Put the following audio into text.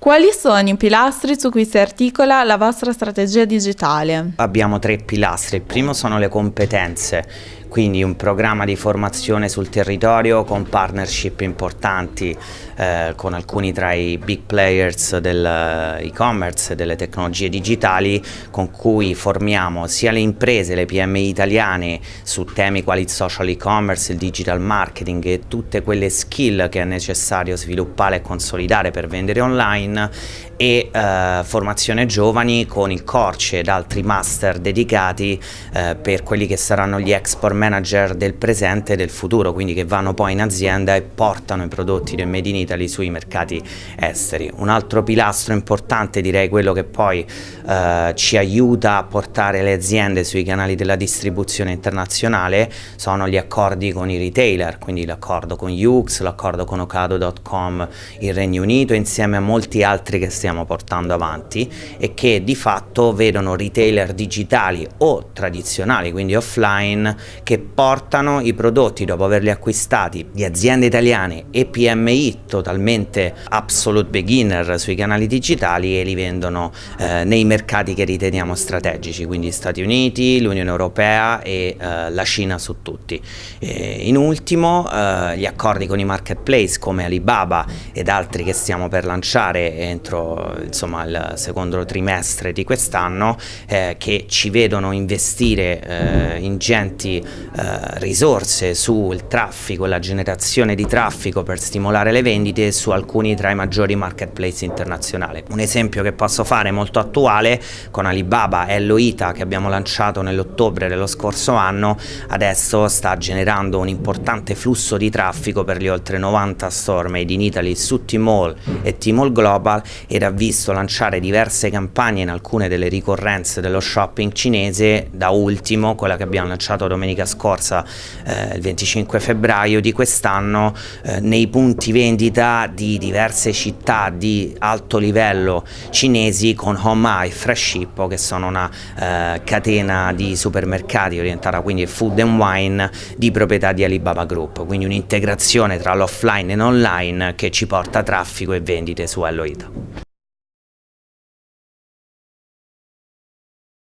Quali sono i pilastri su cui si articola la vostra strategia digitale? Abbiamo 3 pilastri. Il primo sono le competenze, quindi un programma di formazione sul territorio con partnership importanti con alcuni tra i big players dell'e-commerce e delle tecnologie digitali, con cui formiamo sia le imprese, le PMI italiane su temi quali il social e-commerce, il digital marketing e tutte quelle skill che è necessario sviluppare e consolidare per vendere online, e formazione giovani con il Corce ed altri master dedicati per quelli che saranno gli export manager del presente e del futuro, quindi che vanno poi in azienda e portano i prodotti del Made in Italy sui mercati esteri. Un altro pilastro importante, direi quello che poi ci aiuta a portare le aziende sui canali della distribuzione internazionale, sono gli accordi con i retailer, quindi l'accordo con Yoox, l'accordo con Ocado.com il Regno Unito, insieme a molti altri che stiamo portando avanti e che di fatto vedono retailer digitali o tradizionali, quindi offline, che portano i prodotti dopo averli acquistati di aziende italiane e PMI totalmente absolute beginner sui canali digitali e li vendono nei mercati che riteniamo strategici, quindi Stati Uniti, l'Unione Europea e la Cina su tutti. In ultimo gli accordi con i marketplace come Alibaba ed altri che stiamo per lanciare entro il secondo trimestre di quest'anno, che ci vedono investire ingenti risorse sul traffico, la generazione di traffico per stimolare le vendite su alcuni tra i maggiori marketplace internazionali. Un esempio che posso fare molto attuale con Alibaba è Loita, che abbiamo lanciato nell'ottobre dello scorso anno, adesso sta generando un importante flusso di traffico per gli oltre 90 store Made in Italy su Tmall e Tmall Global, ed ha visto lanciare diverse campagne in alcune delle ricorrenze dello shopping cinese, da ultimo quella che abbiamo lanciato domenica scorsa, il 25 febbraio di quest'anno, nei punti vendita di diverse città di alto livello cinesi con Home e Fresh Hippo, che sono una catena di supermercati orientata quindi al food and wine di proprietà di Alibaba Group, quindi un'integrazione tra l'offline e l'online che ci porta traffico e vendite su Loita.